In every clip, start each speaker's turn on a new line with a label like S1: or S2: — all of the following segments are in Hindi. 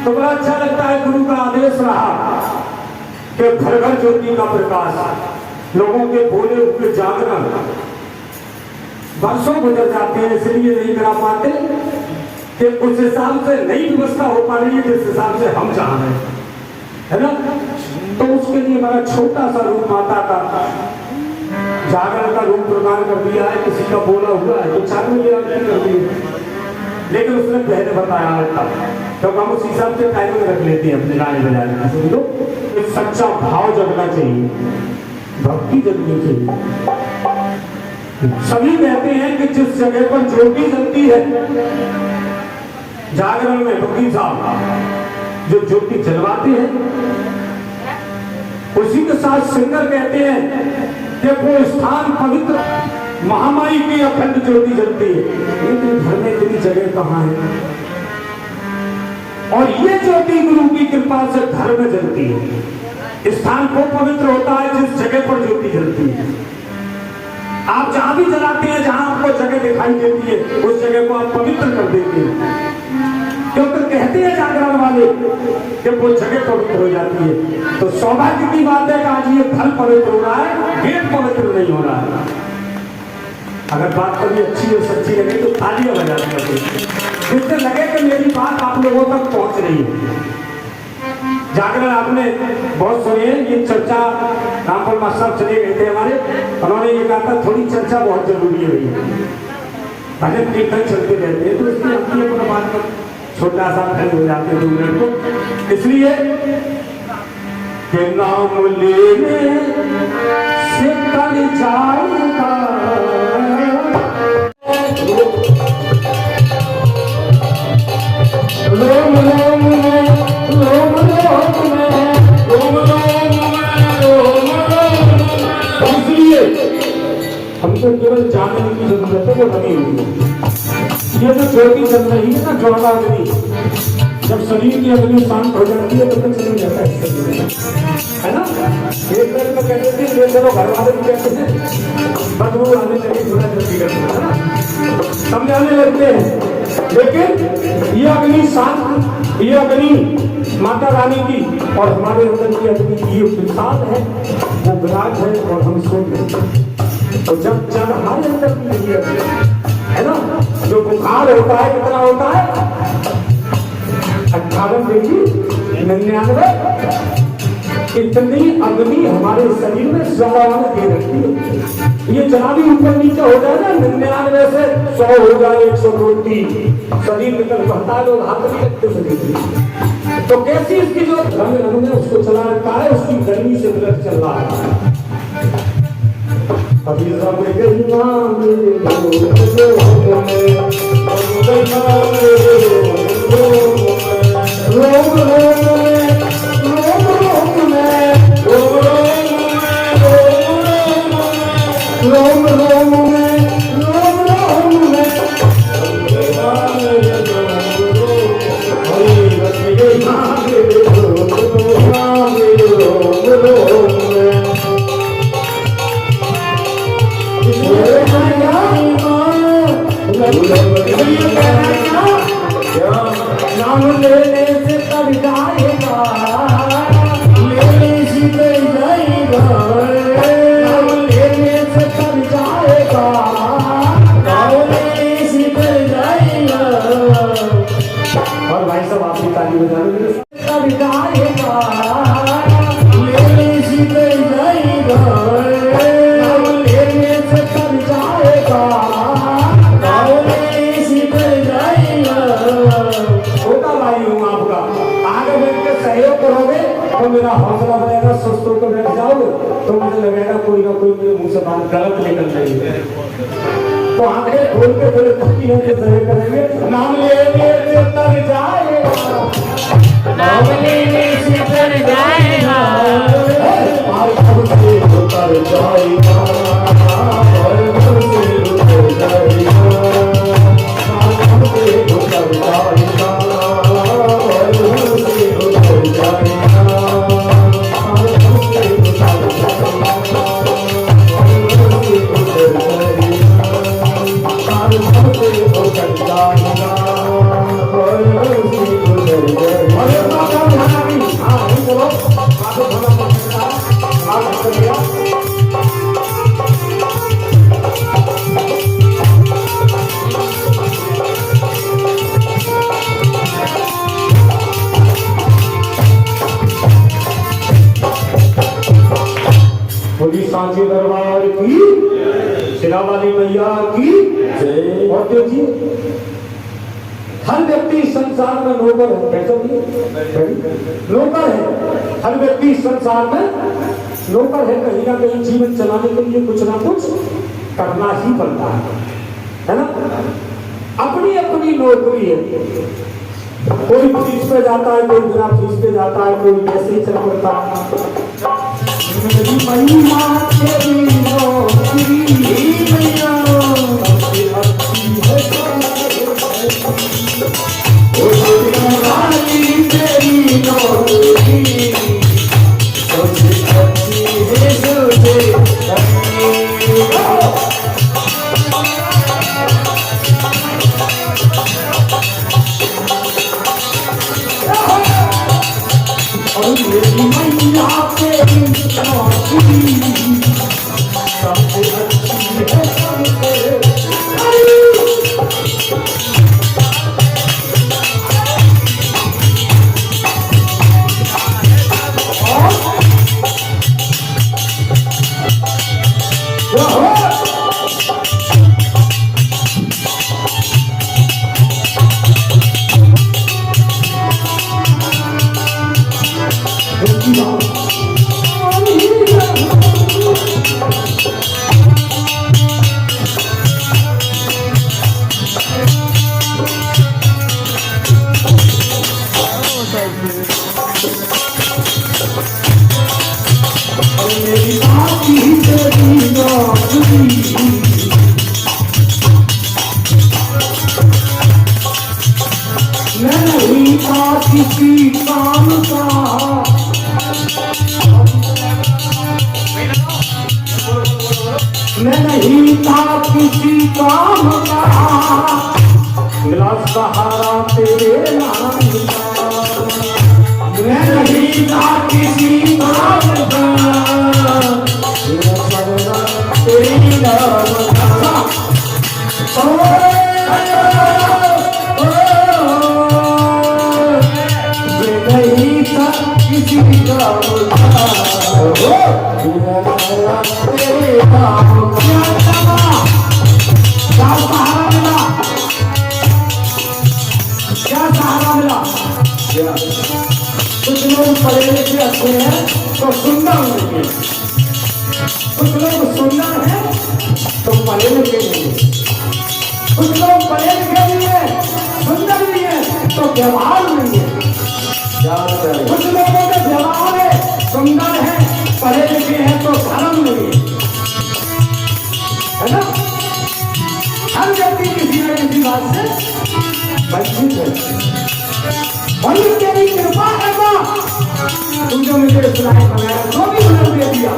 S1: तो बड़ा अच्छा लगता है। गुरु का आदेश रहा कि घर घर ज्योति का प्रकाश, लोगों के बोले हुए जागरण। वर्षों गुजर जाते हैं, इसलिए नहीं करा पाते कि उस हिसाब से नई व्यवस्था हो पा रही है जिस हिसाब से हम चाह रहे हैं, है ना। तो उसके लिए हमारा छोटा सा रूप माता का जागरण का रूप प्रदान कर दिया है। किसी का बोला हुआ है तो 4 बजे आरती कर दी है, लेकिन उसने पहले बताया था तो हम उस हिसाब से टाइमिंग रख लेते हैं अपने गाने बजाने का। समझो, एक सच्चा भाव जगना चाहिए, भक्ति जगनी चाहिए। सभी कहते हैं कि जिस जगह पर ज्योति जलती है जागरण में, फकीर साहब जो ज्योति जलवाते हैं, उसी के साथ सिंगर कहते हैं कि वो स्थान पवित्र, महामाई की अखंड ज्योति जलती है। लेकिन घर में इतनी जगह कहाँ है? और ये ज्योति गुरु की कृपा से घर में जलती है। स्थान को पवित्र होता है जिस जगह पर ज्योति जलती है। आप जहां भी जलाते हैं, जहां आपको जगह दिखाई देती है, उस जगह को आप पवित्र कर देते हैं। क्योंकि कहते हैं जागरण वाले कि वो जगह पवित्र हो जाती है। तो सौभाग्य की बात है कि आज ये घर पवित्र हो रहा है, गेट पवित्र नहीं हो रहा है। अगर बात कभी अच्छी और सच्ची लगे तो तालियां बजा दें, जिससे लगे कि मेरी बात आप लोगों तक पहुंच रही है। जागरण आपने बहुत सुने, ये चर्चा रामपुर मास्टर साहब चले गए थे हमारे, उन्होंने ये कहा था थोड़ी चर्चा बहुत जरूरी है भैया। भजन कीर्तन चलते रहते हैं तो इसलिए अपनी अपना बात पर छोटा सा खंड हो जाते हैं 2 मिनट को। इसलिए के नाम लेने से टल जाएगा, रोम रोम में, रोम रोम में, रोम रोम में, रोम रोम। इसलिए हमको केवल जानने की जरूरत है, वो लगी हुई है। ये जो ज्योति चल रही है ना, ज्वालाग्नि, जब शरीर की अग्नि शांत हो जाती है तो कुछ नहीं रहता है ना। एक बार तो कहते थे, ये चलो घर वाले भी कहते हैं, बदबू आने लगी, थोड़ा जल्दी करना है ना, समझाने लगते हैं। लेकिन ये अग्नि शांत, ये अग्नि माता रानी की और हमारे अंदर की अग्नि, ये प्रसाद है, वो विराज है और हम सुन रहे। तो जब जब हमारे अंदर की है ना, जो बुखार होता है कितना होता है 58 डिग्री 99, इतनी अग्नि हमारे शरीर में ज्वाला दे रखती है। ये जरा भी ऊपर नीचे हो जाए ना, 99 से 100 हो जाए, 102, शरीर निकल बढ़ता है, लोग हाथ नहीं लगते शरीर। तो कैसी इसकी जो रंग रंग में उसको चला रखा है, उसकी गर्मी से विलक चल रहा है। अभी सब नाम लेने से तर जाएगा, लेने से तर जाएगा, नाम लेने से तर जाएगा, लेने से तर जाएगा। और भाई साहब आप भी ताली बजा रहे हैं। तर जाएगा, लेने से तर जाएगा, नाम लेने से तर जाएगा, तो मेरा हौसला बढ़ेगा। सुस्त होकर बैठ जाओगे तो मुझे लगेगा कोई ना कोई मेरे मुंह से बात गलत निकल रही है। तो आंखें खोल के थोड़े पक्की होकर सही करेंगे। नाम लेने से तर जाएगा, नाम लेने से तर जाएगा, और सब से उतर जाएगा, और सब से उतर जाएगा, और सब से उतर जाएगा, और सब से उतर जाएगा। Oh, सांची दरबार की, शेरावाली मैया की जय। और देखिए हर व्यक्ति संसार में नौकर है, कैसा भी नौकर है। हर व्यक्ति संसार में नौकर है, कहीं ना कहीं जीवन चलाने के लिए कुछ ना कुछ करना ही पड़ता है ना। अपनी अपनी नौकरी है, कोई फीस पे जाता है, कोई बिना फीस पे जाता है, कोई वैसे ही चल पड़ता है। मैं नहीं था किसी काम का, मिला सहारा तेरे नाम का। मैं नहीं था किसी काम का, मिला सहारा तेरे नाम का। मैं नहीं था किसी काम का, तेरे नाम का। क्या सहारा मिला, क्या सहारा मिला? कुछ लोग पढ़े लिखे अच्छे हैं तो सुंदर नहीं, कुछ लोग सुंदर हैं तो पढ़े लिखे नहीं, कुछ लोग पढ़े लिखे भी है, सुंदर भी है तो व्यवहार नहीं है। कुछ लोगों के व्यवहार है, सुंदर है, पढ़े लिखे हैं तो धर्म नहीं है ना। हर व्यक्ति किसी न किसी बात से वंचित है। वही तेरी कृपा है मां, तुम जो मुझे सुनाई बनाया, जो भी हुनर दे दिया,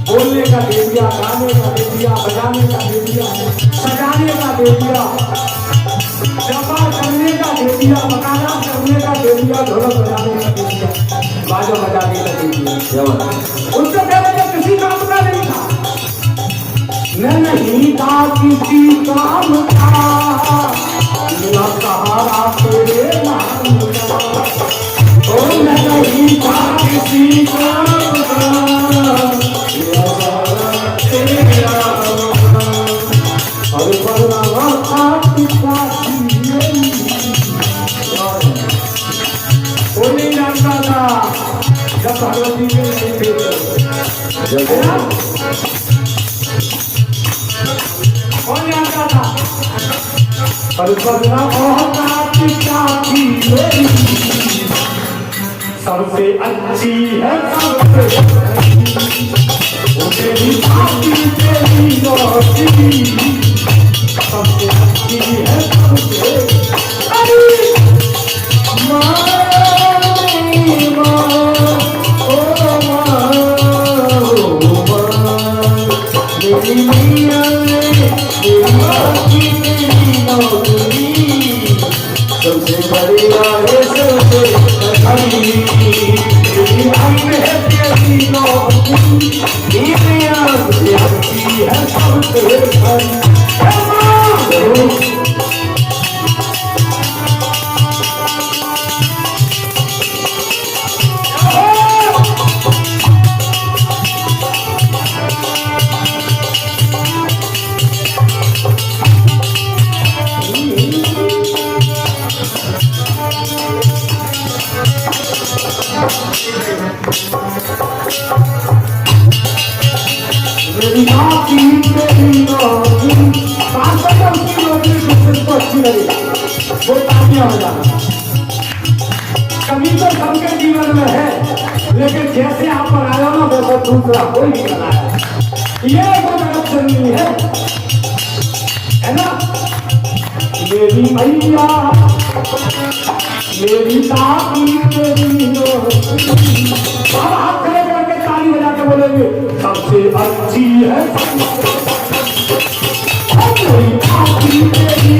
S1: बोलने का दे दिया, गाने का दे दिया, बजाने का दे दिया, सजाने का दे दिया, व्यापार करने का दे दिया, मकानात करने का दे दिया, ढोलक बजाने का दे दिया, बाजा बजाने का दे दिया। उससे पहले तो किसी काम का नहीं था। मैं नहीं था किसी काम का, मिला सहारा तेरे नाम का। ओ मैं नहीं था किसी काम का, मिला सहारा तेरे नाम का। और बदलावा आपका कोई नहीं जानता था जब भगवती के नहीं थे, कौन जानता था? पर बदला बहुत आपका की मेरी सबसे अच्छी है, सबसे तेरी बाती तेरी नौकरी सबसे अच्छी है, सबसे सबसे बढ़िया है, सबसे अच्छी नौकरी है, सबसे मेरी नाती मेरी नाती बात करना उसकी नौकरी को अच्छी लगेगी वो तालियां बजाना। कमी तो सबके जीवन में है लेकिन जैसे आप पर आया ना वैसा दूसरा कोई नहीं बनाया। ये वो जगत जननी है ना। मेरी मैया मेरी ताकी मेरी बाबा हाथ खड़े करके ताली बजा के बोलेंगे सबसे अच्छी है मेरी ताकी मेरी